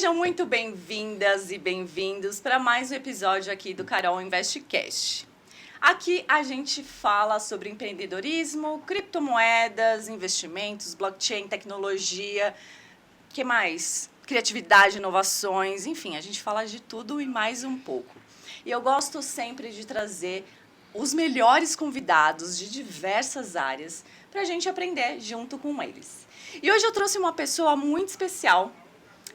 Sejam muito bem-vindas e bem-vindos para mais um episódio aqui do Carol Investcast. Aqui a gente fala sobre empreendedorismo, criptomoedas, investimentos, blockchain, tecnologia, que mais? Criatividade, inovações, enfim, a gente fala de tudo e mais um pouco. E eu gosto sempre de trazer os melhores convidados de diversas áreas para a gente aprender junto com eles. E hoje eu trouxe uma pessoa muito especial,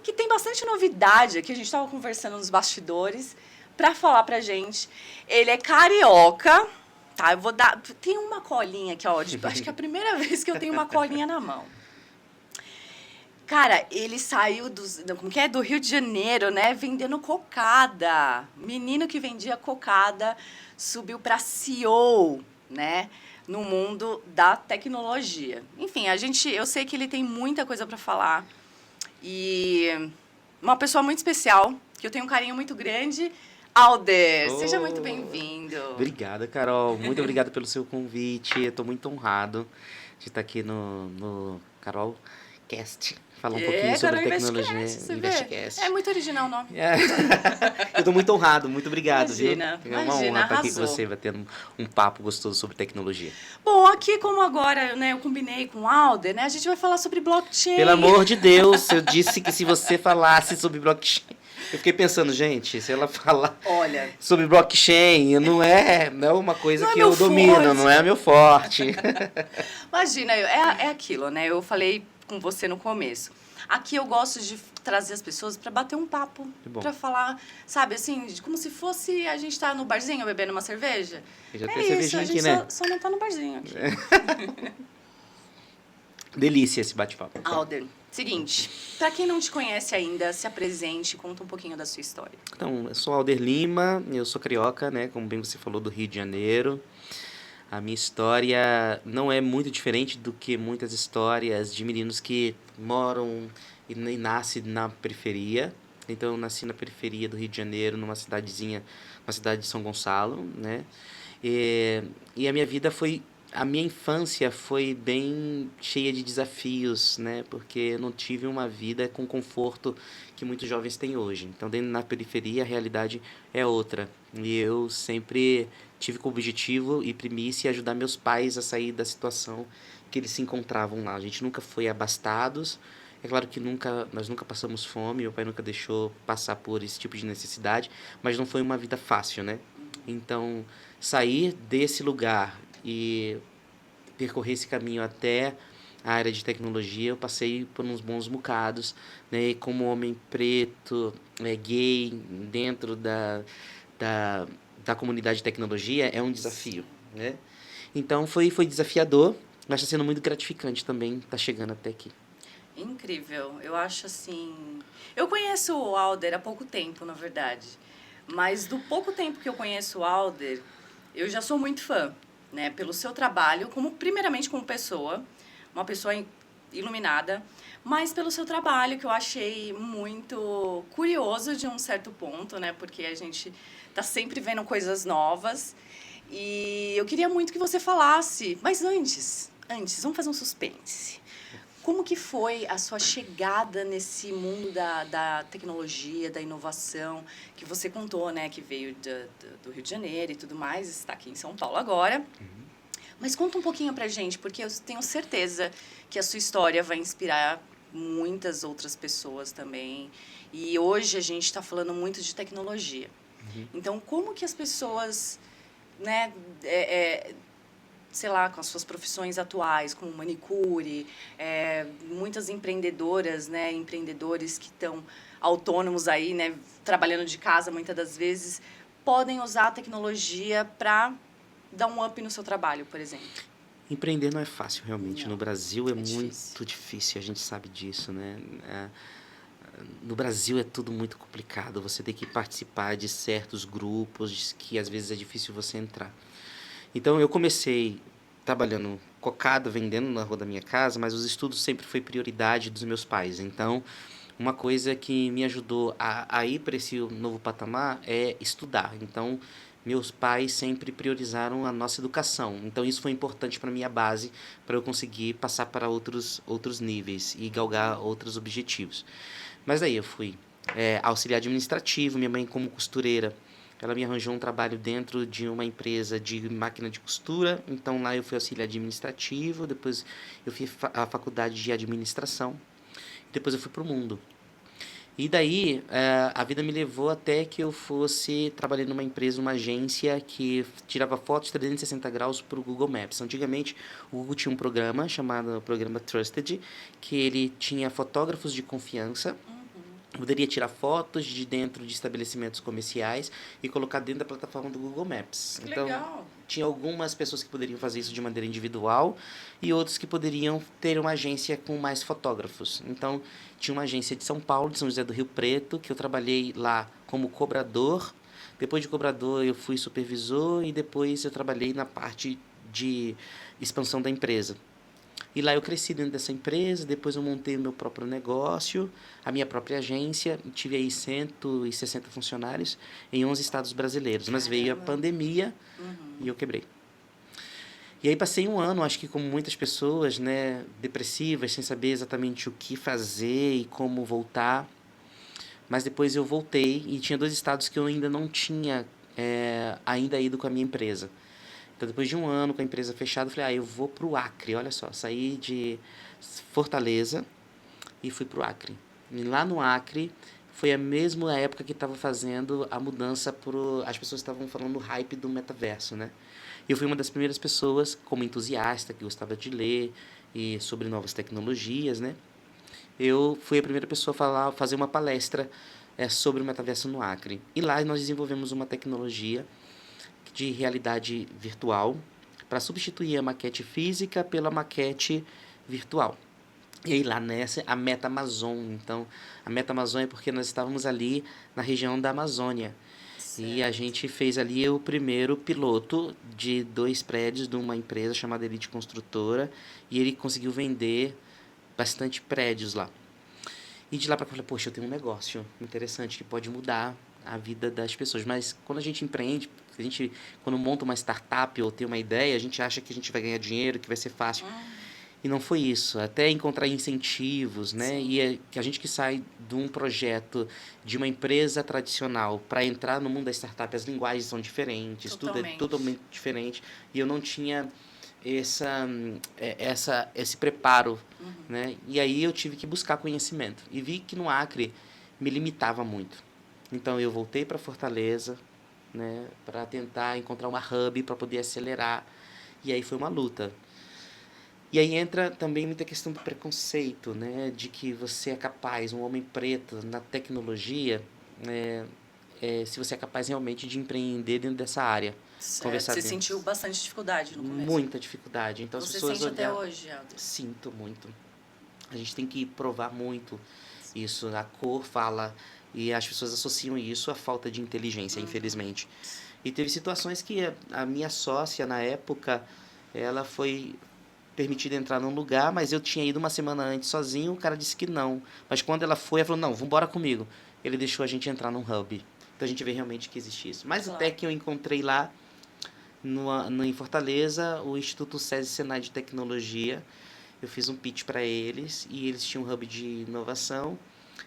que tem bastante novidade aqui, a gente estava conversando nos bastidores, para falar pra gente. Ele é carioca, tá? Eu vou dar... Tem uma colinha aqui, ó, acho que é a primeira vez que eu tenho uma colinha na mão. Cara, ele saiu do Rio de Janeiro, né, vendendo cocada. Menino que vendia cocada, subiu para CEO, né, no mundo da tecnologia. Enfim, eu sei que ele tem muita coisa para falar. E uma pessoa muito especial, que eu tenho um carinho muito grande, Alder. Seja muito bem-vindo. Obrigada, Carol. Muito obrigado pelo seu convite. Eu estou muito honrado de estar aqui no Carol Cast. Falar um pouquinho sobre tecnologia. Investcast. É muito original o nome. Eu estou muito honrado, muito obrigado. Imagina, viu? É uma honra estar aqui com você, batendo um papo gostoso sobre tecnologia. Bom, aqui como agora, né, eu combinei com o Alder, né, a gente vai falar sobre blockchain. Pelo amor de Deus, eu disse que se você falasse sobre blockchain... Eu fiquei pensando, gente, se ela falar sobre blockchain, não é uma coisa que eu domino, não é meu forte. Imagina, é aquilo, né? Eu falei com você no começo. Aqui eu gosto de trazer as pessoas para bater um papo, para falar, sabe, assim, como se fosse a gente tá no barzinho bebendo uma cerveja. Já tem cervejinha aqui, né? Só não tá no barzinho aqui. Delícia esse bate-papo. Alder, seguinte, para quem não te conhece ainda, se apresente, conta um pouquinho da sua história. Então, eu sou Alder Lima, eu sou carioca, né, como bem você falou, do Rio de Janeiro. A minha história não é muito diferente do que muitas histórias de meninos que moram e nascem na periferia. Então, eu nasci na periferia do Rio de Janeiro, numa cidadezinha, uma cidade de São Gonçalo, né? E a minha vida a minha infância foi bem cheia de desafios, né? Porque eu não tive uma vida com conforto que muitos jovens têm hoje. Então, dentro da periferia, a realidade é outra. E eu sempre tive como objetivo e primícia ajudar meus pais a sair da situação que eles se encontravam lá. A gente nunca foi abastados. É claro que nós nunca passamos fome, meu pai nunca deixou passar por esse tipo de necessidade, mas não foi uma vida fácil, né? Então, sair desse lugar e percorrer esse caminho até a área de tecnologia, eu passei por uns bons bocados, né? E como homem preto, gay, dentro da comunidade de tecnologia, é um desafio, né? Então, foi desafiador, mas está sendo muito gratificante também estar chegando até aqui. Incrível. Eu acho assim... Eu conheço o Alder há pouco tempo, na verdade. Mas do pouco tempo que eu conheço o Alder, eu já sou muito fã, né? Pelo seu trabalho, primeiramente como pessoa, uma pessoa iluminada, mas pelo seu trabalho, que eu achei muito curioso de um certo ponto, né? Porque a gente tá sempre vendo coisas novas. E eu queria muito que você falasse, mas antes, vamos fazer um suspense. Como que foi a sua chegada nesse mundo da tecnologia, da inovação, que você contou, né, que veio do Rio de Janeiro e tudo mais, está aqui em São Paulo agora. Mas conta um pouquinho pra gente, porque eu tenho certeza que a sua história vai inspirar muitas outras pessoas também. E hoje a gente está falando muito de tecnologia. Então, como que as pessoas, né, sei lá, com as suas profissões atuais, como manicure, muitas empreendedoras, né, empreendedores que estão autônomos aí, né, trabalhando de casa muitas das vezes, podem usar a tecnologia para dar um up no seu trabalho, por exemplo? Empreender não é fácil, realmente. Não, no Brasil é muito difícil. difícil, a gente sabe disso, né? No Brasil é tudo muito complicado, você tem que participar de certos grupos que às vezes é difícil você entrar. Então, eu comecei trabalhando cocada, vendendo na rua da minha casa, mas os estudos sempre foi prioridade dos meus pais. Então, uma coisa que me ajudou a ir para esse novo patamar é estudar. Então, meus pais sempre priorizaram a nossa educação. Então, isso foi importante para a minha base, para eu conseguir passar para outros níveis e galgar outros objetivos. Mas aí eu fui auxiliar administrativo, minha mãe como costureira. Ela me arranjou um trabalho dentro de uma empresa de máquina de costura, então lá eu fui auxiliar administrativo, depois eu fiz a faculdade de administração, depois eu fui para o mundo. E daí, a vida me levou até que eu fosse trabalhar numa empresa, numa agência que tirava fotos 360 graus para o Google Maps. Antigamente, o Google tinha um programa chamado Programa Trusted, que ele tinha fotógrafos de confiança, poderia tirar fotos de dentro de estabelecimentos comerciais e colocar dentro da plataforma do Google Maps. Que Então, legal. tinha algumas pessoas que poderiam fazer isso de maneira individual e outros que poderiam ter uma agência com mais fotógrafos. Então, tinha uma agência de São Paulo, de São José do Rio Preto, que eu trabalhei lá como cobrador. Depois de cobrador, eu fui supervisor e depois eu trabalhei na parte de expansão da empresa. E lá eu cresci dentro dessa empresa, depois eu montei o meu próprio negócio, a minha própria agência, tive aí 160 funcionários em 11 estados brasileiros. Mas veio a pandemia e eu quebrei. E aí passei um ano, acho que como muitas pessoas, né, depressivas, sem saber exatamente o que fazer e como voltar. Mas depois eu voltei e tinha 2 estados que eu ainda não tinha ainda ido com a minha empresa. Então, depois de um ano com a empresa fechada, eu falei, eu vou para o Acre. Olha só, saí de Fortaleza e fui para o Acre. E lá no Acre, foi a mesma época que estava fazendo a mudança as pessoas estavam falando do hype do metaverso, né? E eu fui uma das primeiras pessoas, como entusiasta, que gostava de ler e sobre novas tecnologias, né? Eu fui a primeira pessoa a fazer uma palestra sobre o metaverso no Acre. E lá nós desenvolvemos uma tecnologia de realidade virtual para substituir a maquete física pela maquete virtual. E aí lá nessa, a Meta Amazon. Então, a Meta Amazon é porque nós estávamos ali na região da Amazônia. Certo. E a gente fez ali o primeiro piloto de 2 prédios de uma empresa chamada Elite Construtora. E ele conseguiu vender bastante prédios lá. E de lá para cá eu falei, poxa, eu tenho um negócio interessante que pode mudar a vida das pessoas. Mas quando a gente empreende, quando monta uma startup ou tem uma ideia, a gente acha que a gente vai ganhar dinheiro, que vai ser fácil. E não foi isso. Até encontrar incentivos, né? Sim. E que a gente que sai de um projeto de uma empresa tradicional para entrar no mundo da startup, as linguagens são diferentes, tudo é totalmente diferente. E eu não tinha esse preparo, né? E aí eu tive que buscar conhecimento. E vi que no Acre me limitava muito. Então eu voltei para Fortaleza, né, para tentar encontrar uma hub para poder acelerar. E aí foi uma luta. E aí entra também muita questão do preconceito, né, de que você é capaz, um homem preto na tecnologia, se você é capaz realmente de empreender dentro dessa área. Você sentiu bastante dificuldade no começo? Muita dificuldade. Então, você sente até hoje, Aldo? Sinto muito. A gente tem que provar muito isso. A cor fala e as pessoas associam isso à falta de inteligência, infelizmente. E teve situações que a minha sócia, na época, ela foi permitida entrar num lugar, mas eu tinha ido uma semana antes sozinho, o cara disse que não. Mas quando ela foi, ela falou, não, vamos embora comigo. Ele deixou a gente entrar num hub. Então a gente vê realmente que existe isso. Mas até que eu encontrei lá, em Fortaleza, o Instituto SESI Senai de Tecnologia. Eu fiz um pitch para eles e eles tinham um hub de inovação.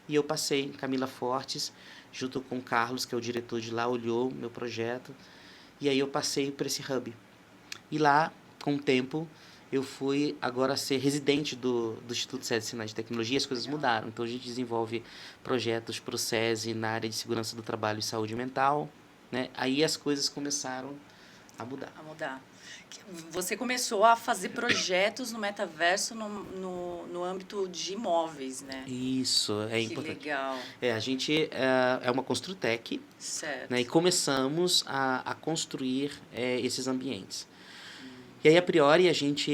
E eu passei, Camila Fortes, junto com o Carlos, que é o diretor de lá, olhou meu projeto. E aí eu passei para esse hub. E lá, com o tempo, eu fui agora ser residente do Instituto SESI Senai de Tecnologia. As coisas mudaram. Então a gente desenvolve projetos para o SESI na área de segurança do trabalho e saúde mental, né? Aí as coisas começaram a mudar. Você começou a fazer projetos no metaverso no âmbito de imóveis, né? Isso, é importante. Que legal. A gente é uma Construtec, certo, né? E começamos a construir esses ambientes. E aí, a priori, a gente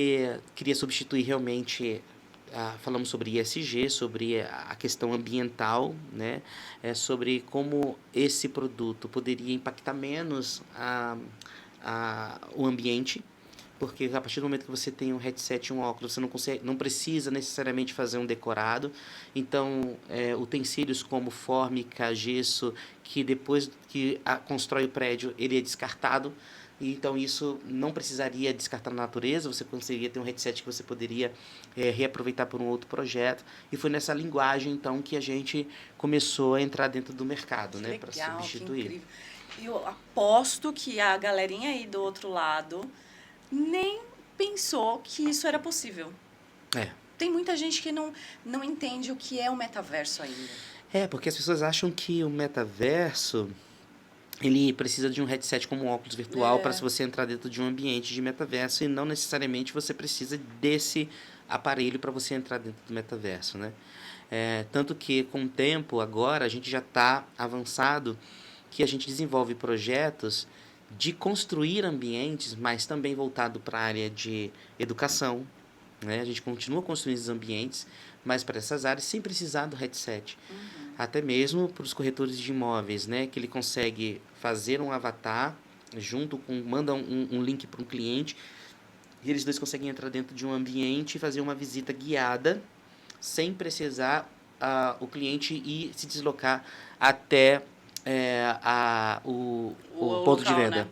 queria substituir realmente, falamos sobre ESG, sobre a questão ambiental, né? Sobre como esse produto poderia impactar menos o ambiente, porque a partir do momento que você tem um headset e um óculos, você não precisa necessariamente fazer um decorado. Então, utensílios como fórmica, gesso, que depois que constrói o prédio, ele é descartado. E então isso não precisaria descartar na natureza, você conseguiria ter um headset que você poderia reaproveitar por um outro projeto. E foi nessa linguagem, então, que a gente começou a entrar dentro do mercado, Que né, para legal, que substituir. incrível. E eu aposto que a galerinha aí do outro lado nem pensou que isso era possível. É. Tem muita gente que não entende o que é o metaverso ainda. Porque as pessoas acham que o metaverso ele precisa de um headset como um óculos virtual para É. se você entrar dentro de um ambiente de metaverso e não necessariamente você precisa desse aparelho para você entrar dentro do metaverso, né? Tanto que com o tempo agora a gente já está avançado que a gente desenvolve projetos de construir ambientes, mas também voltado para a área de educação, né? A gente continua construindo esses ambientes, mas para essas áreas sem precisar do headset. Até mesmo para os corretores de imóveis, né? Que ele consegue fazer um avatar junto com, manda um link para um cliente e eles dois conseguem entrar dentro de um ambiente e fazer uma visita guiada sem precisar o cliente ir se deslocar até o ponto de local, venda. né?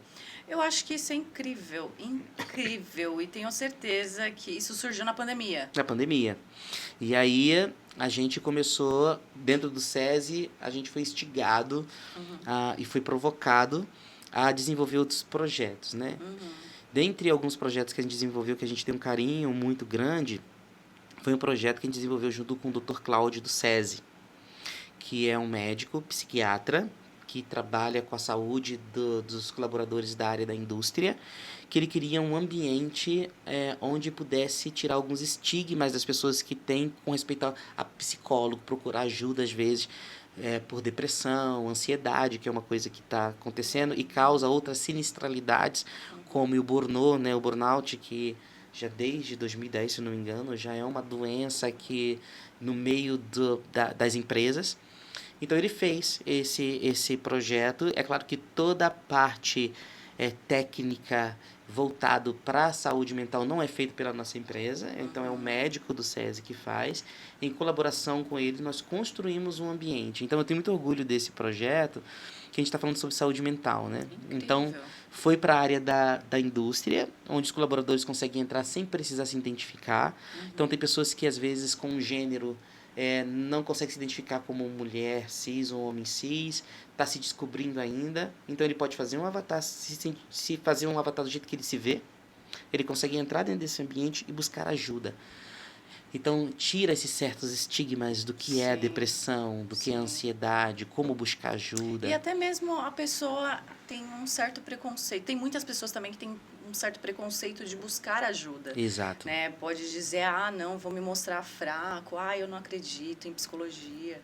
Eu acho que isso é incrível, incrível. E tenho certeza que isso surgiu na pandemia. Na pandemia. E aí a gente começou, dentro do SESI, a gente foi instigado e foi provocado a desenvolver outros projetos, né? Dentre alguns projetos que a gente desenvolveu, que a gente tem um carinho muito grande, foi um projeto que a gente desenvolveu junto com o Dr. Cláudio do SESI, que é um médico psiquiatra que trabalha com a saúde dos colaboradores da área da indústria, que ele queria um ambiente onde pudesse tirar alguns estigmas das pessoas que têm com respeito a psicólogo, procurar ajuda às vezes por depressão, ansiedade, que é uma coisa que está acontecendo e causa outras sinistralidades, como o burnout, né, o burnout, que já desde 2010, se não me engano, já é uma doença que no meio das empresas. Então ele fez esse projeto. É claro que toda a parte técnica voltado para a saúde mental não é feito pela nossa empresa, então é o médico do SESI que faz. Em colaboração com ele, nós construímos um ambiente. Então eu tenho muito orgulho desse projeto, que a gente está falando sobre saúde mental, né? Incrível. Então foi para a área da indústria, onde os colaboradores conseguem entrar sem precisar se identificar. Então tem pessoas que às vezes com um gênero não consegue se identificar como mulher cis ou homem cis, está se descobrindo ainda, então ele pode fazer um avatar, se fazer um avatar do jeito que ele se vê, ele consegue entrar dentro desse ambiente e buscar ajuda. Então tira esses certos estigmas do que é a depressão, do que é a ansiedade, como buscar ajuda. E até mesmo a pessoa tem um certo preconceito. Tem muitas pessoas também que têm um certo preconceito de buscar ajuda. Exato. Né? Pode dizer, não, vou me mostrar fraco, eu não acredito em psicologia.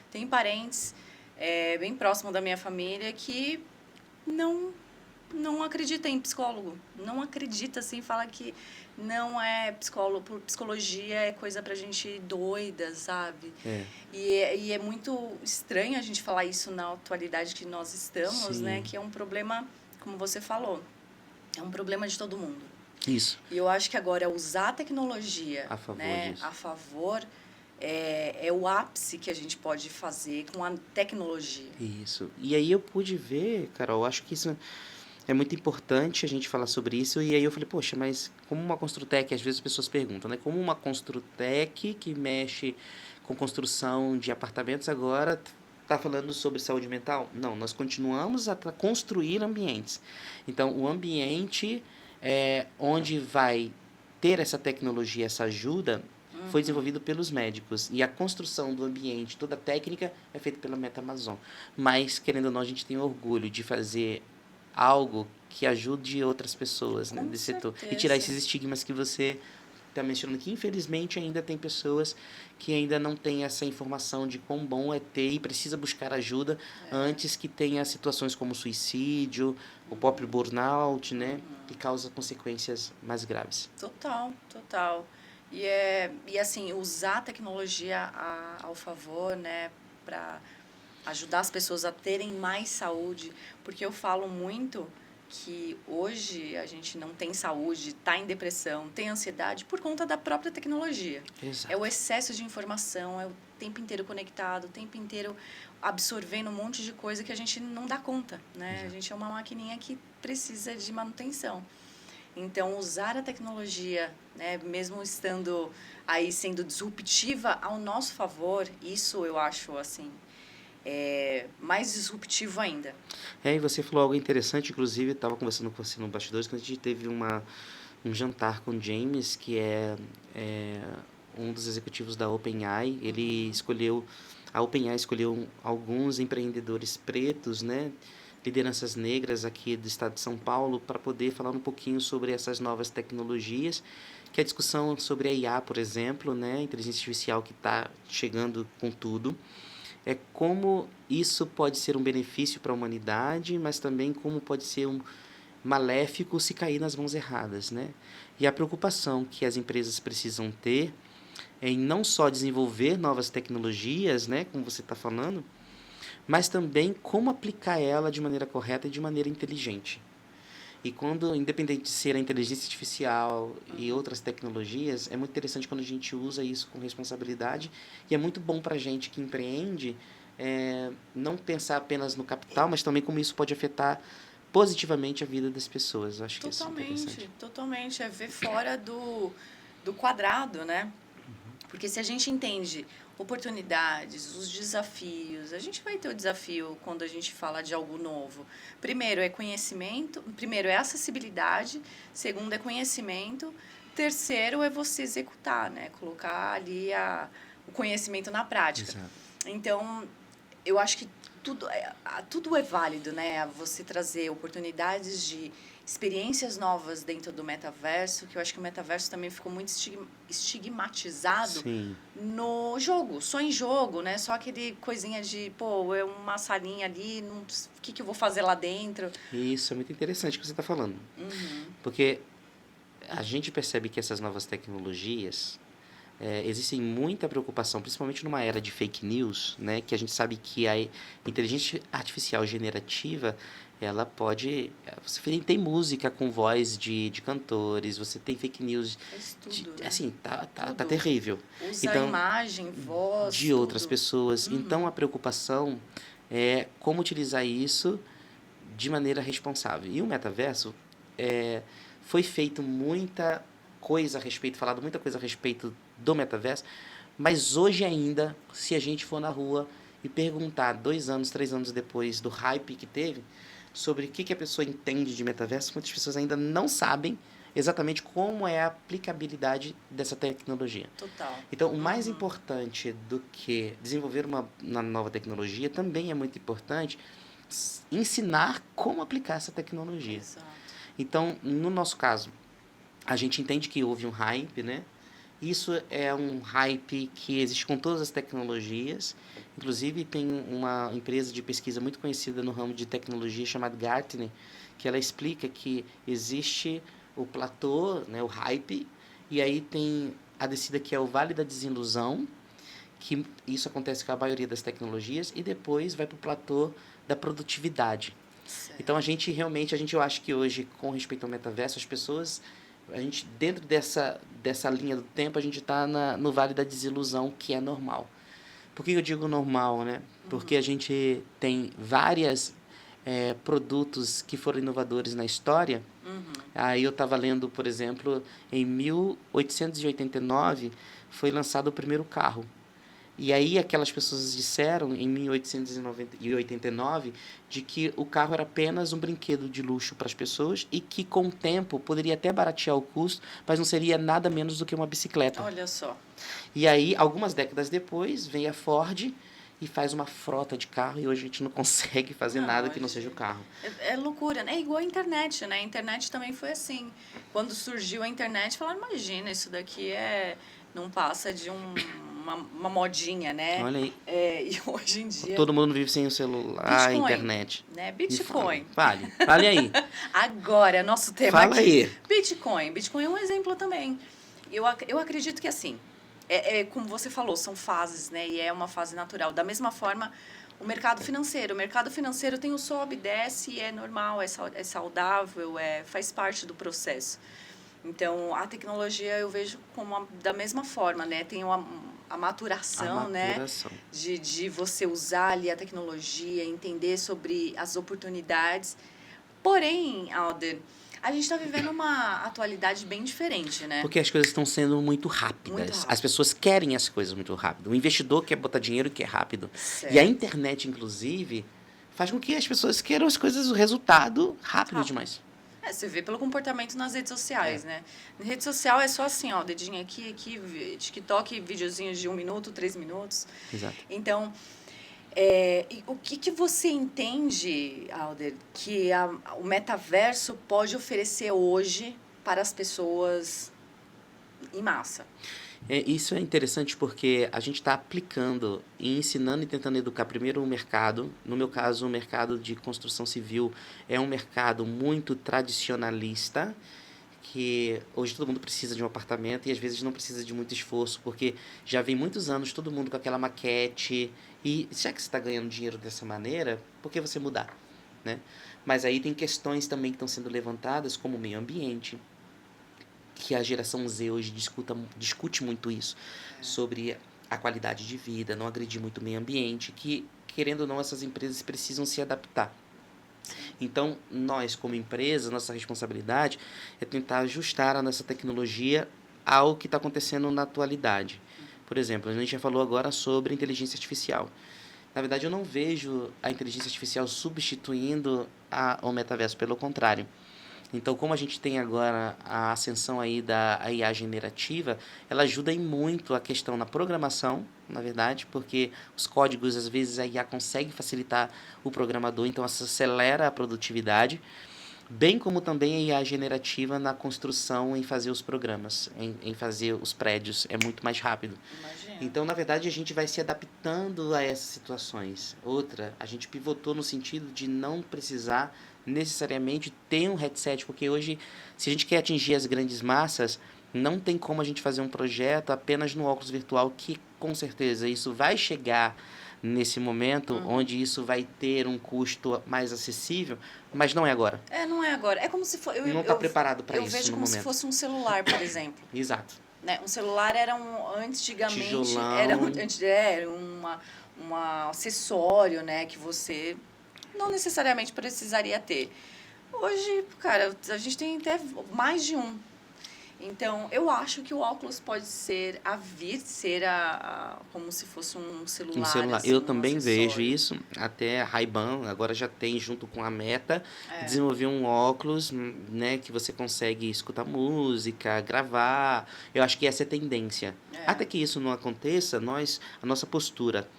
Tem parentes bem próximos da minha família que não acredita em psicólogo. Não acredita, assim, fala que não é psicólogo, por psicologia é coisa pra gente doida, sabe? E é muito estranho a gente falar isso na atualidade que nós estamos, né? Que é um problema, como você falou, é um problema de todo mundo. Isso. E eu acho que agora usar a tecnologia a favor disso. A favor é o ápice que a gente pode fazer com a tecnologia. Isso. E aí eu pude ver, Carol, acho que isso é muito importante a gente falar sobre isso. E aí eu falei, poxa, mas como uma Construtec, às vezes as pessoas perguntam, né? Como uma Construtec que mexe com construção de apartamentos agora está falando sobre saúde mental? Não, nós continuamos a construir ambientes. Então, o ambiente onde vai ter essa tecnologia, essa ajuda, foi desenvolvido pelos médicos. E a construção do ambiente, toda a técnica, é feita pela MetaAmazon. Mas, querendo ou não, a gente tem orgulho de fazer algo que ajude outras pessoas, né, desse setor. E tirar esses estigmas que você está mencionando, que infelizmente ainda tem pessoas que ainda não têm essa informação de quão bom é ter e precisa buscar ajuda antes que tenha situações como suicídio, o próprio burnout, né, que causa consequências mais graves. Total, total. E assim, usar a tecnologia ao favor, né, para ajudar as pessoas a terem mais saúde, porque eu falo muito que hoje a gente não tem saúde, está em depressão, tem ansiedade por conta da própria tecnologia. Exato. É o excesso de informação, é o tempo inteiro conectado, o tempo inteiro absorvendo um monte de coisa que a gente não dá conta, né? Exato. A gente é uma maquininha que precisa de manutenção. Então, usar a tecnologia, né, mesmo estando aí sendo disruptiva ao nosso favor, isso eu acho, assim, mais disruptivo ainda. E você falou algo interessante, inclusive, estava conversando com você no bastidores, quando a gente teve um jantar com o James, que é um dos executivos da OpenAI. A OpenAI escolheu alguns empreendedores pretos, né, lideranças negras aqui do estado de São Paulo, para poder falar um pouquinho sobre essas novas tecnologias, que a discussão sobre a IA, por exemplo, né, inteligência artificial que está chegando com tudo, é como isso pode ser um benefício para a humanidade, mas também como pode ser um maléfico se cair nas mãos erradas, né? E a preocupação que as empresas precisam ter é em não só desenvolver novas tecnologias, né, como você está falando, mas também como aplicar ela de maneira correta e de maneira inteligente. E quando, independente de ser a inteligência artificial e outras tecnologias, é muito interessante quando a gente usa isso com responsabilidade, e é muito bom para a gente que empreende não pensar apenas no capital, mas também como isso pode afetar positivamente a vida das pessoas. Eu acho que isso é interessante. Totalmente. É ver fora do quadrado, né? Porque se a gente entende oportunidades, os desafios, a gente vai ter o desafio quando a gente fala de algo novo. Primeiro é conhecimento, primeiro é acessibilidade, segundo é conhecimento, terceiro é você executar, né? Colocar ali o conhecimento na prática. Exato. Então, eu acho que tudo é válido, né? Você trazer oportunidades de experiências novas dentro do metaverso, que eu acho que o metaverso também ficou muito estigmatizado. Sim. No jogo, só em jogo, né? Só aquele coisinha de, pô, é uma salinha ali, o que eu vou fazer lá dentro? Isso é muito interessante o que você está falando. Uhum. Porque a gente percebe que essas novas tecnologias, existe muita preocupação, principalmente numa era de fake news, né, que a gente sabe que a inteligência artificial generativa, ela pode... Você tem música com voz de cantores, você tem fake news... Faz tudo, né? Assim, tá Tudo. terrível. Usa Então, imagem, voz, de outras tudo. pessoas. Então, a preocupação é como utilizar isso de maneira responsável. E o metaverso, foi feito muita coisa a respeito, falado muita coisa a respeito do metaverso, mas hoje ainda, se a gente for na rua e perguntar 2 anos, 3 anos depois do hype que teve, sobre o que a pessoa entende de metaverso, muitas pessoas ainda não sabem exatamente como é a aplicabilidade dessa tecnologia. Total. Então, o mais importante do que desenvolver uma nova tecnologia, também é muito importante ensinar como aplicar essa tecnologia. Exato. Então, no nosso caso, a gente entende que houve um hype, né? Isso é um hype que existe com todas as tecnologias. Inclusive, tem uma empresa de pesquisa muito conhecida no ramo de tecnologia chamada Gartner, que ela explica que existe o platô, né, o hype, e aí tem a descida que é o vale da desilusão, que isso acontece com a maioria das tecnologias, e depois vai para o platô da produtividade. Certo. Então, eu acho que hoje, com respeito ao metaverso, as pessoas, dentro dessa linha do tempo, a gente está no vale da desilusão, que é normal. Por que eu digo normal, né? Porque a gente tem vários produtos que foram inovadores na história. Aí eu estava lendo, por exemplo, em 1889 foi lançado o primeiro carro. E aí aquelas pessoas disseram, em 1889, de que o carro era apenas um brinquedo de luxo para as pessoas e que, com o tempo, poderia até baratear o custo, mas não seria nada menos do que uma bicicleta. Olha só. E aí, algumas décadas depois, vem a Ford e faz uma frota de carro, e hoje a gente não consegue fazer nada que não seja o carro. É loucura, né? É igual a internet, né? A internet também foi assim. Quando surgiu a internet, falaram, imagina, isso daqui não passa de uma modinha, né? Olha aí. E hoje em dia... Todo mundo vive sem o celular, a internet. Né? Bitcoin. Fale aí. Agora, nosso tema Fala aqui. aí. Bitcoin. Bitcoin é um exemplo também. Eu acredito que, assim, como você falou, são fases, né? E é uma fase natural. Da mesma forma, o mercado financeiro. O mercado financeiro tem o sobe e desce, é normal, é saudável, faz parte do processo. Então, a tecnologia eu vejo como da mesma forma, né? Tem a maturação, né? De você usar ali a tecnologia, entender sobre as oportunidades. Porém, Alder, a gente está vivendo uma atualidade bem diferente, né? Porque as coisas estão sendo muito rápidas. Muito rápido. As pessoas querem as coisas muito rápido. O investidor quer botar dinheiro e quer rápido. Certo. E a internet, inclusive, faz com que as pessoas queiram as coisas, o resultado rápido demais. Você vê pelo comportamento nas redes sociais, né? Na rede social é só assim, ó, dedinho aqui, TikTok, videozinhos de 1 minuto, 3 minutos. Exato. Então, o que você entende, Alder, que o metaverso pode oferecer hoje para as pessoas em massa? Isso é interessante porque a gente está aplicando e ensinando e tentando educar primeiro o mercado. No meu caso, o mercado de construção civil é um mercado muito tradicionalista, que hoje todo mundo precisa de um apartamento e às vezes não precisa de muito esforço, porque já vem muitos anos todo mundo com aquela maquete. E já que você está ganhando dinheiro dessa maneira, por que você mudar? Né? Mas aí tem questões também que estão sendo levantadas, como o meio ambiente, que a geração Z hoje discute muito isso, sobre a qualidade de vida, não agredir muito o meio ambiente, que, querendo ou não, essas empresas precisam se adaptar. Então, nós, como empresa, nossa responsabilidade é tentar ajustar a nossa tecnologia ao que está acontecendo na atualidade. Por exemplo, a gente já falou agora sobre inteligência artificial. Na verdade, eu não vejo a inteligência artificial substituindo o metaverso, pelo contrário. Então, como a gente tem agora a ascensão aí da IA generativa, ela ajuda em muito a questão na programação, na verdade, porque os códigos, às vezes, a IA consegue facilitar o programador, então isso acelera a produtividade, bem como também a IA generativa na construção, em fazer os programas, em fazer os prédios, é muito mais rápido. Imagina. Então, na verdade, a gente vai se adaptando a essas situações. Outra, a gente pivotou no sentido de não precisar necessariamente ter um headset, porque hoje, se a gente quer atingir as grandes massas, não tem como a gente fazer um projeto apenas no óculos virtual, que com certeza isso vai chegar nesse momento, onde isso vai ter um custo mais acessível, mas não é agora. Não é agora. É como se fosse... Não está preparado para isso Eu vejo no como momento. se fosse um celular, por exemplo. Exato. Né? Um celular era antigamente... Tijolão. Era um acessório, né? Que você não necessariamente precisaria ter. Hoje, cara, a gente tem até mais de um. Então, eu acho que o óculos pode ser como se fosse um celular. Um celular. Assim, Eu também acessório. vejo isso. Até a Ray-Ban agora já tem, junto com a Meta, desenvolver um óculos, né, que você consegue escutar música, gravar. Eu acho que essa é a tendência. Até que isso não aconteça, a nossa postura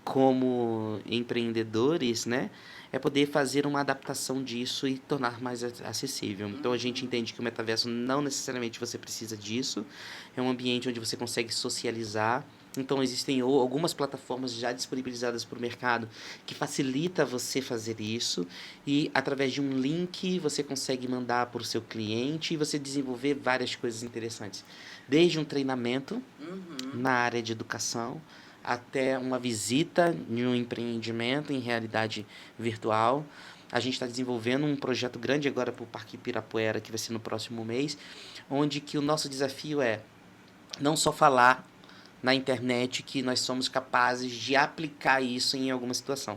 como empreendedores, né, é poder fazer uma adaptação disso e tornar mais acessível. Então, a gente entende que o metaverso não necessariamente você precisa disso. É um ambiente onde você consegue socializar. Então, existem algumas plataformas já disponibilizadas para o mercado que facilita você fazer isso. E, através de um link, você consegue mandar para o seu cliente e você desenvolver várias coisas interessantes. Desde um treinamento na área de educação, até uma visita em um empreendimento em realidade virtual. A gente está desenvolvendo um projeto grande agora para o Parque Ibirapuera, que vai ser no próximo mês, onde que o nosso desafio é não só falar na internet que nós somos capazes de aplicar isso em alguma situação.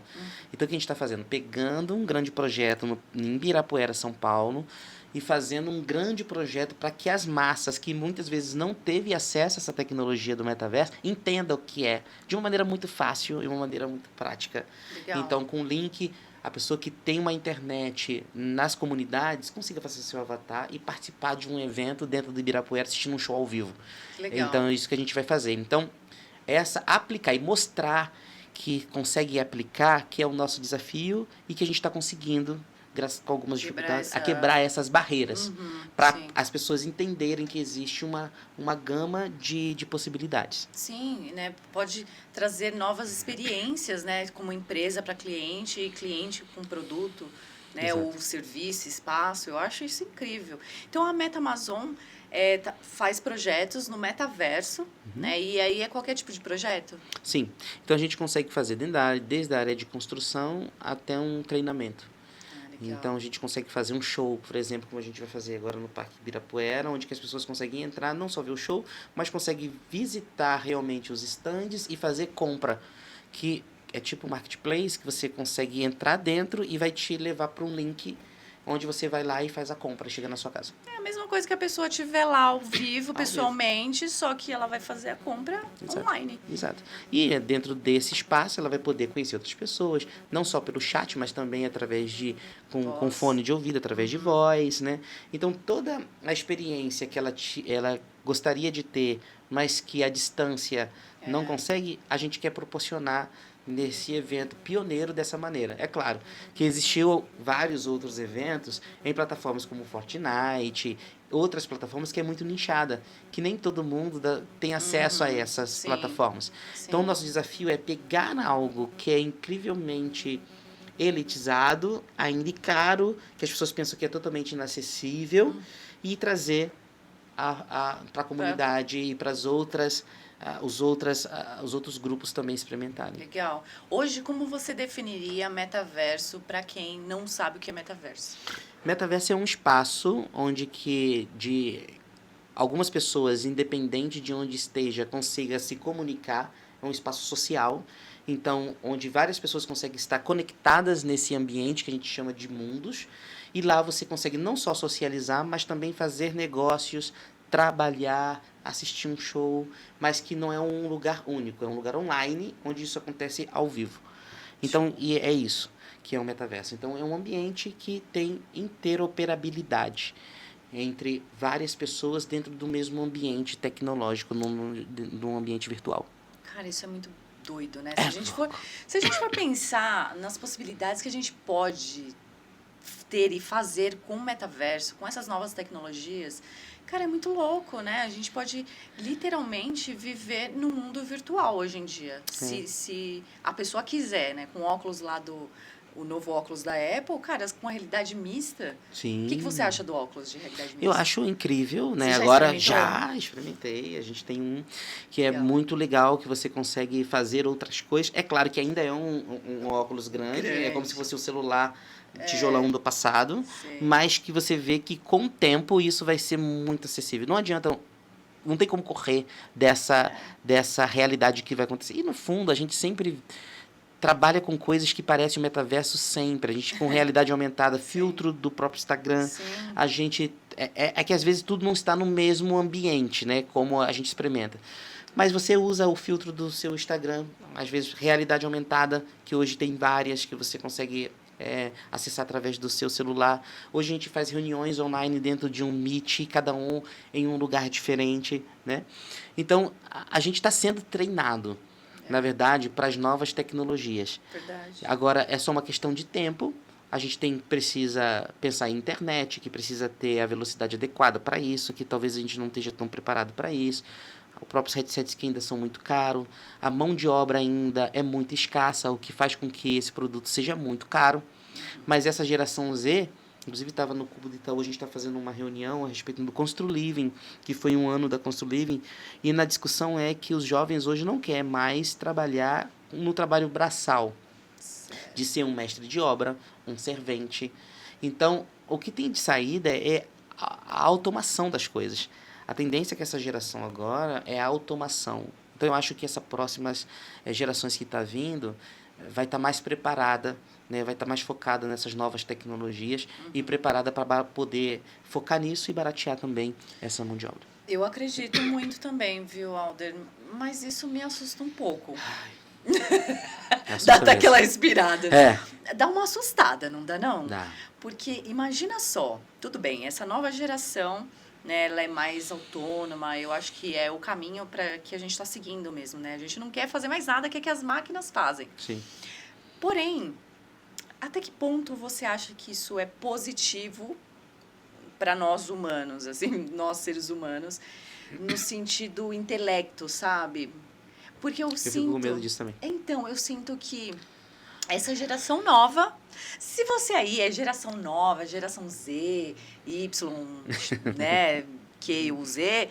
Então, o que a gente está fazendo? Pegando um grande projeto em Ibirapuera, São Paulo, e fazendo um grande projeto para que as massas, que muitas vezes não teve acesso a essa tecnologia do metaverso, entendam o que é, de uma maneira muito fácil e uma maneira muito prática. Legal. Então, com o link, a pessoa que tem uma internet nas comunidades consiga fazer seu avatar e participar de um evento dentro do Ibirapuera, assistindo um show ao vivo. Legal. Então, é isso que a gente vai fazer. Então, aplicar e mostrar que consegue aplicar, que é o nosso desafio e que a gente está conseguindo, graças a algumas dificuldades, a quebrar essas barreiras, para as pessoas entenderem que existe uma gama de possibilidades. Sim, né? Pode trazer novas experiências, né? Como empresa para cliente e cliente com produto, né? Exato. Ou serviço, espaço. Eu acho isso incrível. Então, a Meta Amazon, faz projetos no metaverso, né? E aí é qualquer tipo de projeto? Sim. Então a gente consegue fazer desde a área de construção até um treinamento. Legal. Então a gente consegue fazer um show, por exemplo, como a gente vai fazer agora no Parque Ibirapuera, onde que as pessoas conseguem entrar, não só ver o show, mas conseguem visitar realmente os stands e fazer compra, que é tipo um marketplace, que você consegue entrar dentro e vai te levar para um link onde você vai lá e faz a compra, chega na sua casa. É a mesma coisa que a pessoa estiver lá ao vivo, Ao pessoalmente, só que ela vai fazer a compra online. Exato. E dentro desse espaço ela vai poder conhecer outras pessoas, não só pelo chat, mas também através de com fone de ouvido, através de voz, né? Então toda a experiência que ela gostaria de ter, mas que a distância não consegue, a gente quer proporcionar nesse evento pioneiro dessa maneira. É claro que existiu vários outros eventos em plataformas como Fortnite, outras plataformas que é muito nichada, que nem todo mundo tem acesso a essas plataformas. Sim. Então, o nosso desafio é pegar algo que é incrivelmente elitizado, ainda caro, que as pessoas pensam que é totalmente inacessível, e trazer para a comunidade e para os outros grupos também experimentarem. Legal. Hoje, como você definiria metaverso para quem não sabe o que é metaverso? Metaverso é um espaço onde algumas pessoas, independente de onde esteja, consiga se comunicar. É um espaço social, então onde várias pessoas conseguem estar conectadas nesse ambiente que a gente chama de mundos, e lá você consegue não só socializar, mas também fazer negócios, trabalhar, assistir um show, mas que não é um lugar único, é um lugar online onde isso acontece ao vivo. Então, e é isso que é o metaverso. Então, é um ambiente que tem interoperabilidade entre várias pessoas dentro do mesmo ambiente tecnológico, num ambiente virtual. Cara, isso é muito doido, né? Se a gente for pensar nas possibilidades que a gente pode ter e fazer com o metaverso, com essas novas tecnologias, cara, é muito louco, né? A gente pode literalmente viver no mundo virtual hoje em dia. Se a pessoa quiser, né? Com o óculos lá o novo óculos da Apple, cara, com a realidade mista. Sim. O que você acha do óculos de realidade mista? Eu acho incrível, né? Você Agora já experimentei. A gente tem um que é muito legal, que você consegue fazer outras coisas. É claro que ainda é um óculos grande, é como se fosse o celular tijolão do passado, mas que você vê que com o tempo isso vai ser muito acessível. Não adianta, não tem como correr dessa realidade que vai acontecer. E no fundo, a gente sempre trabalha com coisas que parecem o metaverso sempre. A gente com realidade aumentada, filtro do próprio Instagram. A gente é que às vezes tudo não está no mesmo ambiente, né, como a gente experimenta. Mas você usa o filtro do seu Instagram, às vezes realidade aumentada, que hoje tem várias que você consegue acessar através do seu celular. Hoje a gente faz reuniões online dentro de um Meet, cada um em um lugar diferente, né? Então, a gente está sendo treinado, na verdade, para as novas tecnologias. Verdade. Agora, é só uma questão de tempo. A gente precisa pensar em internet, que precisa ter a velocidade adequada para isso, que talvez a gente não esteja tão preparado para isso. Os próprios headsets que ainda são muito caros, a mão de obra ainda é muito escassa, o que faz com que esse produto seja muito caro. Mas essa geração Z, inclusive estava no Cubo de Itaú, a gente está fazendo uma reunião a respeito do Constru Living, que foi um ano da Constru Living, e na discussão é que os jovens hoje não querem mais trabalhar no trabalho braçal, de ser um mestre de obra, um servente. Então, o que tem de saída é a automação das coisas. A tendência que essa geração agora é a automação. Então, eu acho que essas próximas gerações que estão vindo vai estar mais preparada, né? Vai estar mais focada nessas novas tecnologias e preparada para poder focar nisso e baratear também essa mão de obra. Eu acredito muito também, viu, Alder? Mas isso me assusta um pouco. Dá até aquela respirada. Dá uma assustada, não dá não? Dá. Porque imagina só, tudo bem, essa nova geração, né, ela é mais autônoma, eu acho que é o caminho para que a gente está seguindo mesmo, né? A gente não quer fazer mais nada que as máquinas fazem. Sim. Porém, até que ponto você acha que isso é positivo para nós humanos, assim, nós seres humanos, no sentido intelecto, sabe? Porque eu sinto... fico com medo disso também. Então, eu sinto que essa geração nova, se você aí é geração nova, geração Z, Y, né, Q, U, Z,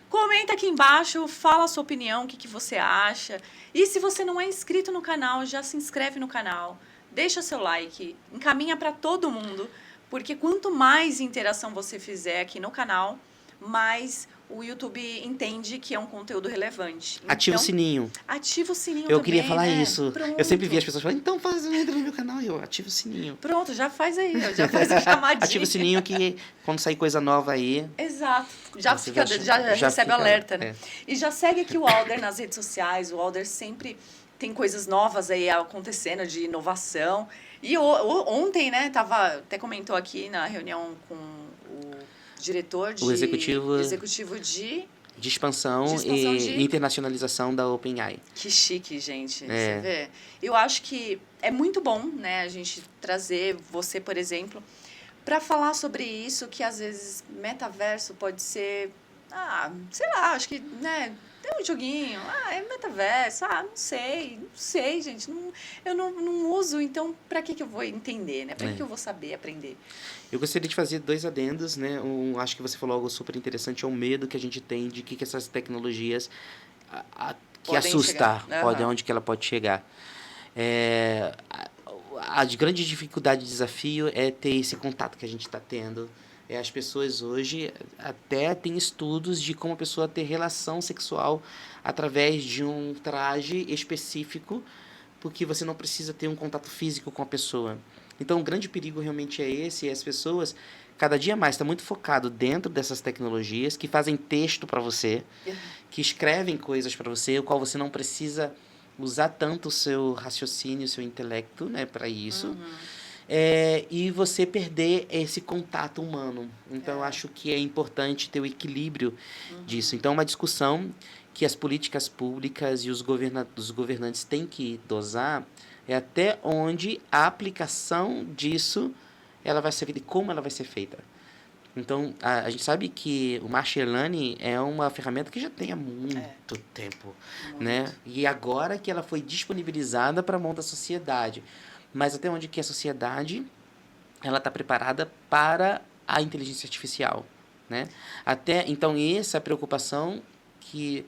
comenta aqui embaixo, fala a sua opinião, o que você acha. E se você não é inscrito no canal, já se inscreve no canal, deixa seu like, encaminha para todo mundo, porque quanto mais interação você fizer aqui no canal, mais o YouTube entende que é um conteúdo relevante. Ativa o sininho. Ativa o sininho Eu também, queria falar né? isso. Pronto. Eu sempre vi as pessoas falando, então entra no meu canal. E eu ativo o sininho. Pronto, já faz aí, já faz a chamadinha. Ativa o sininho que quando sair coisa nova aí... Exato. Já, Você já recebe fica, alerta, né? é. E já segue aqui o Alder nas redes sociais. O Alder sempre tem coisas novas aí acontecendo de inovação. E ontem, né, até comentou aqui na reunião com o diretor O executivo de expansão e internacionalização da OpenAI. Que chique, gente. Você vê? Eu acho que é muito bom, né, a gente trazer você, por exemplo, para falar sobre isso, que às vezes metaverso pode ser, sei lá, acho que, né, tem um joguinho, é metaverso, não sei, gente, eu não uso, então para que eu vou entender, né? Para que eu vou saber, aprender? Eu gostaria de fazer 2 adendos, né? Acho que você falou algo super interessante, é o medo que a gente tem de que essas tecnologias que assustar, onde que ela pode chegar. A grande dificuldade e desafio é ter esse contato que a gente está tendo. As pessoas hoje até têm estudos de como a pessoa ter relação sexual através de um traje específico, porque você não precisa ter um contato físico com a pessoa. Então, o grande perigo realmente é esse, e as pessoas, cada dia mais, estão muito focado dentro dessas tecnologias, que fazem texto para você, que escrevem coisas para você, o qual você não precisa usar tanto o seu raciocínio, o seu intelecto, né, para isso. E você perder esse contato humano. Então, eu acho que é importante ter o equilíbrio disso. Então, é uma discussão que as políticas públicas e os governantes têm que dosar é até onde a aplicação disso ela vai ser feita e como ela vai ser feita. Então, a gente sabe que o Machine Learning é uma ferramenta que já tem há muito tempo, né? E agora que ela foi disponibilizada para a mão da sociedade. Mas até onde que a sociedade ela está preparada para a inteligência artificial, né? Então, essa é a preocupação que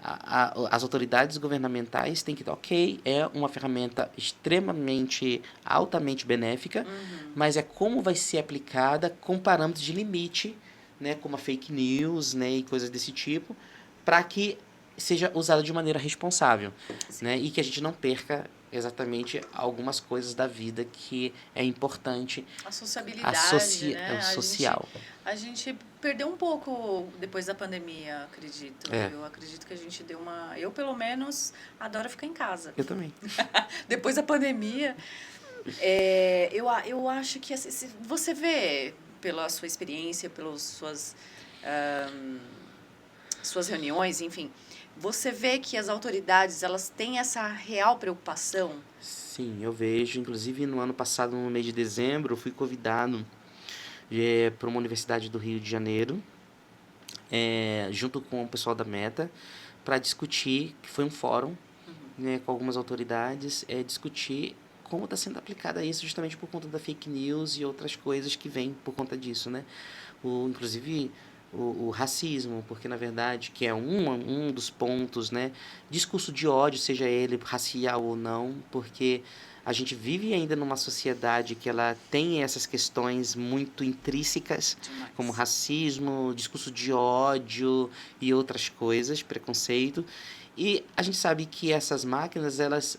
as autoridades governamentais têm que dar. Ok, é uma ferramenta extremamente, altamente benéfica, mas é como vai ser aplicada com parâmetros de limite, né, como a fake news, né, e coisas desse tipo, para que seja usada de maneira responsável, né, e que a gente não perca exatamente algumas coisas da vida que é importante. A sociabilidade, né? O social. A gente perdeu um pouco depois da pandemia, acredito. Eu acredito que a gente deu uma... Eu, pelo menos, adoro ficar em casa. Eu também. Depois da pandemia, eu acho que você vê, pela sua experiência, pelas suas reuniões, enfim... Você vê que as autoridades, elas têm essa real preocupação? Sim, eu vejo. Inclusive, no ano passado, no mês de dezembro, eu fui convidado para uma universidade do Rio de Janeiro, junto com o pessoal da Meta, para discutir, que foi um fórum, né, com algumas autoridades, discutir como está sendo aplicada isso justamente por conta da fake news e outras coisas que vêm por conta disso, né? Inclusive... O racismo, porque na verdade que é um dos pontos, né? Discurso de ódio, seja ele racial ou não, porque a gente vive ainda numa sociedade que ela tem essas questões muito intrínsecas, como racismo, discurso de ódio e outras coisas, preconceito. E a gente sabe que essas máquinas, elas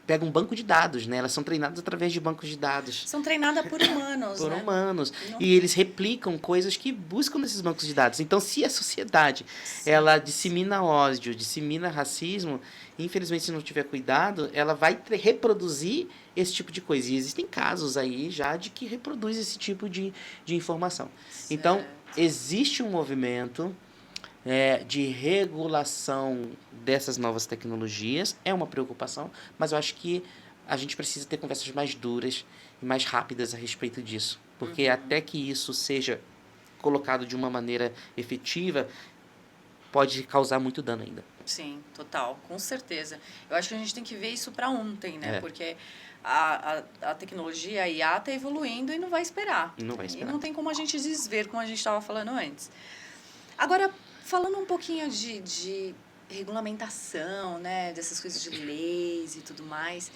pegam um banco de dados, né? Elas são treinadas através de bancos de dados. São treinadas por humanos, por humanos. E eles replicam coisas que buscam nesses bancos de dados. Então, se a sociedade ela dissemina ódio, dissemina racismo, infelizmente, se não tiver cuidado, ela vai reproduzir esse tipo de coisa. E existem casos aí já de que reproduz esse tipo de informação. Então, existe um movimento... de regulação dessas novas tecnologias, é uma preocupação, mas eu acho que a gente precisa ter conversas mais duras e mais rápidas a respeito disso, porque até que isso seja colocado de uma maneira efetiva, pode causar muito dano ainda. Sim, total, com certeza. Eu acho que a gente tem que ver isso para ontem, né? É. Porque a tecnologia, a IA está evoluindo e não vai esperar. Não vai E esperar. não tem como a gente desver, como a gente estava falando antes. Agora, falando um pouquinho de regulamentação, né? Dessas coisas de leis e tudo mais.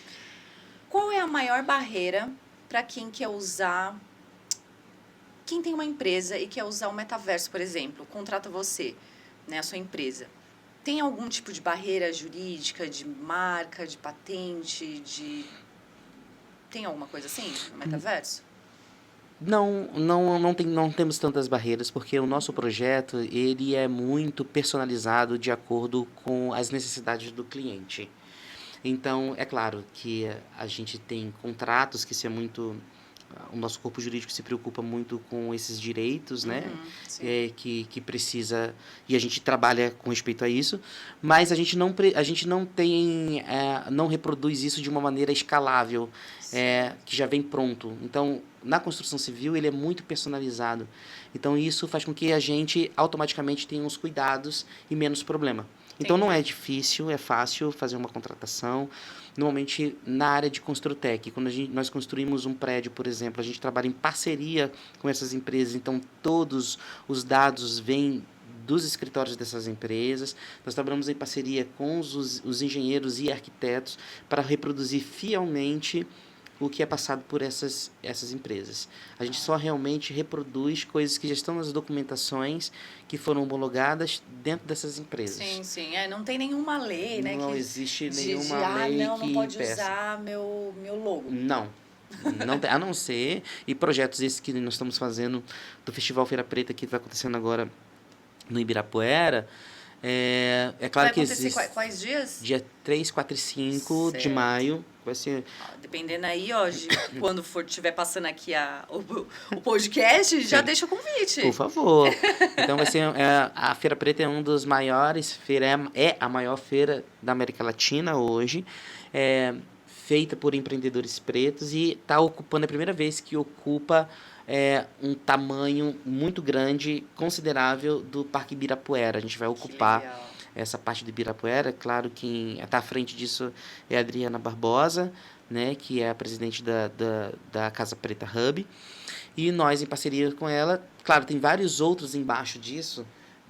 Qual é a maior barreira para quem quer usar... Quem tem uma empresa e quer usar o metaverso, por exemplo, contrata você, né, a sua empresa. Tem algum tipo de barreira jurídica, de marca, de patente, de... Tem alguma coisa assim no metaverso? Não temos tantas barreiras, porque o nosso projeto ele é muito personalizado de acordo com as necessidades do cliente. Então, é claro que a gente tem contratos que se é muito... O nosso corpo jurídico se preocupa muito com esses direitos, né? Sim. Que precisa... E a gente trabalha com respeito a isso, mas a gente não tem... não reproduz isso de uma maneira escalável, que já vem pronto. Então, na construção civil, ele é muito personalizado. Então, isso faz com que a gente automaticamente tenha uns cuidados e menos problema. Então, não é difícil, é fácil fazer uma contratação. Normalmente, na área de Construtec, quando nós construímos um prédio, por exemplo, a gente trabalha em parceria com essas empresas, então todos os dados vêm dos escritórios dessas empresas. Nós trabalhamos em parceria com os engenheiros e arquitetos para reproduzir fielmente o que é passado por essas empresas. A gente só realmente reproduz coisas que já estão nas documentações que foram homologadas dentro dessas empresas. Sim, sim. Não tem nenhuma lei, né? Não existe nenhuma lei que não pode impeça. usar meu logo. Não. Não tem, a não ser, e projetos esses que nós estamos fazendo do Festival Feira Preta, que está acontecendo agora no Ibirapuera, é claro vai que acontecer existe... quais dias? Dia 3, 4 e 5 de maio. Vai ser... Dependendo aí, ó, de quando estiver passando aqui o podcast, já deixa o convite. Por favor. Então vai ser... a Feira Preta é um dos maiores... É a maior feira da América Latina hoje. Feita por empreendedores pretos e está ocupando, é a primeira vez que ocupa um tamanho muito grande, considerável do Parque Ibirapuera. A gente vai ocupar essa parte do Ibirapuera. Claro que está à frente disso é a Adriana Barbosa, né, que é a presidente da Casa Preta Hub. E nós, em parceria com ela, claro, tem vários outros embaixo disso,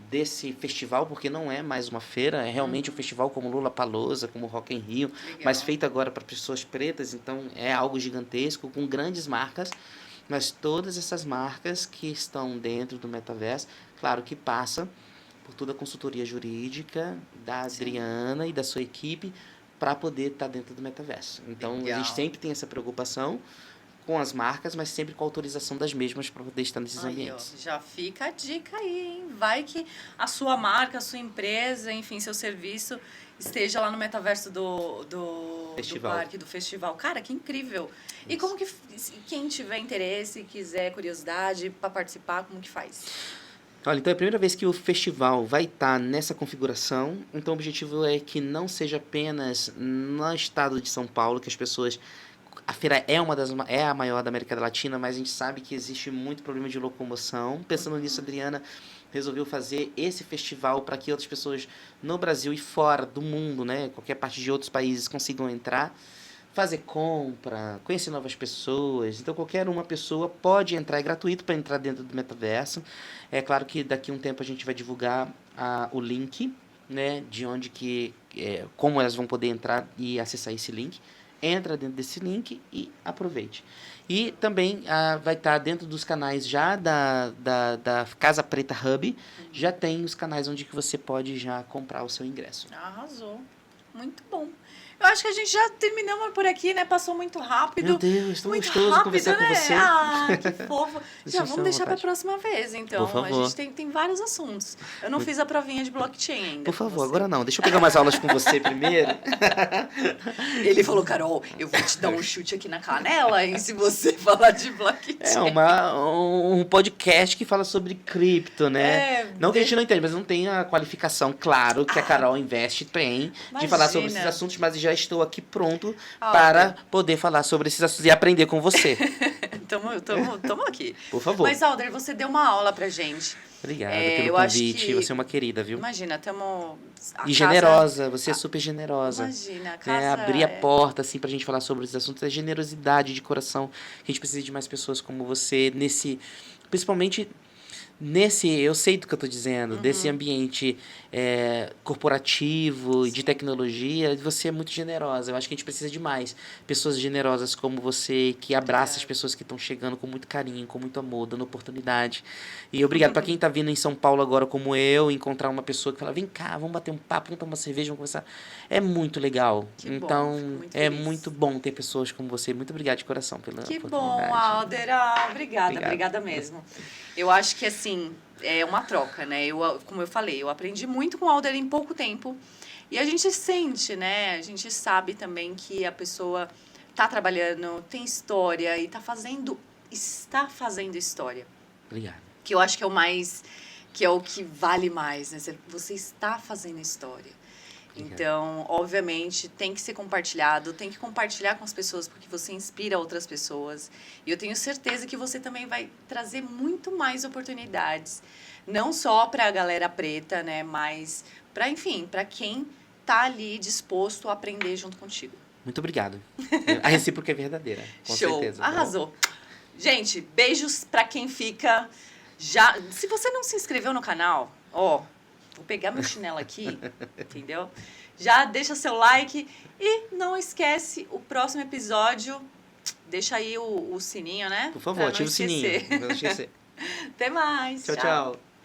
desse festival, porque não é mais uma feira, é realmente um festival como Lollapalooza, como Rock in Rio, mas feito agora para pessoas pretas, então é algo gigantesco, com grandes marcas, mas todas essas marcas que estão dentro do metaverso, claro que passa por toda a consultoria jurídica da Adriana e da sua equipe para poder estar dentro do metaverso. Então, a gente sempre tem essa preocupação com as marcas, mas sempre com a autorização das mesmas para poder estar nesses ambientes. Ó, já fica a dica aí, hein? Vai que a sua marca, a sua empresa, enfim, seu serviço esteja lá no metaverso do parque, do festival. Cara, que incrível! Isso. E como que quem tiver interesse, quiser, curiosidade para participar, como que faz? Olha, então é a primeira vez que o festival vai estar nessa configuração. Então o objetivo é que não seja apenas no estado de São Paulo, que as pessoas... A feira é a maior da América Latina, mas a gente sabe que existe muito problema de locomoção. Pensando nisso, a Adriana resolveu fazer esse festival para que outras pessoas no Brasil e fora do mundo, né, qualquer parte de outros países, consigam entrar, fazer compra, conhecer novas pessoas. Então, qualquer uma pessoa pode entrar, é gratuito para entrar dentro do metaverso. É claro que daqui a um tempo a gente vai divulgar o link, né, de onde como elas vão poder entrar e acessar esse link. Entra dentro desse link e aproveite. E também vai estar dentro dos canais já da Casa Preta Hub, já tem os canais onde que você pode já comprar o seu ingresso. Arrasou. Muito bom. Eu acho que a gente já terminamos por aqui, né? Passou muito rápido. Meu Deus, tão gostoso rápido, conversar com você. Ah, que fofo. Já vamos deixar para a próxima vez, então. Por favor. A gente tem vários assuntos. Eu não fiz a provinha de blockchain ainda. Por favor, agora não. Deixa eu pegar umas aulas com você primeiro. Ele falou, Carol, eu vou te dar um chute aqui na canela, hein, se você falar de blockchain. É um podcast que fala sobre cripto, né? Não que a gente não entende, mas não tem a qualificação, claro, que a Carol Invest tem de falar sobre esses assuntos, mas já estou aqui pronto para poder falar sobre esses assuntos e aprender com você. tamo aqui. Por favor. Mas, Alder, você deu uma aula pra gente. Obrigado eu pelo acho convite. que- Você é uma querida, viu? Imagina, E generosa, você é super generosa. Imagina, a Né? casa... Abrir a porta, assim, pra gente falar sobre esses assuntos é generosidade de coração. A gente precisa de mais pessoas como você principalmente eu sei do que eu tô dizendo, desse ambiente corporativo e de tecnologia, você é muito generosa. Eu acho que a gente precisa de mais pessoas generosas como você, que abraça as pessoas que estão chegando com muito carinho, com muito amor, dando oportunidade. E obrigado para quem tá vindo em São Paulo agora como eu, encontrar uma pessoa que fala, vem cá, vamos bater um papo, vamos tomar uma cerveja, vamos conversar. É muito legal. Que bom, então, fico muito é feliz. muito bom ter pessoas como você. Muito obrigado de coração pela Que oportunidade. bom, Alder. Obrigada mesmo. Eu acho que, assim, é uma troca, né? Como eu falei, eu aprendi muito com o Alder em pouco tempo. E a gente sente, né? A gente sabe também que a pessoa tá trabalhando, tem história e está fazendo história. Obrigado. Que eu acho que é o que vale mais, né? Você está fazendo história. Então, obviamente, tem que ser compartilhado, tem que compartilhar com as pessoas, porque você inspira outras pessoas. E eu tenho certeza que você também vai trazer muito mais oportunidades, não só para a galera preta, né, mas para quem tá ali disposto a aprender junto contigo. Muito obrigado. A recíproca é verdadeira, com Show. certeza. Arrasou. Gente, beijos para quem fica. Se você não se inscreveu no canal, vou pegar meu chinelo aqui, entendeu? Já deixa seu like e não esquece o próximo episódio. Deixa aí o sininho, né? Por favor, ativa o sininho. Não esquecer. Até mais. Tchau, tchau.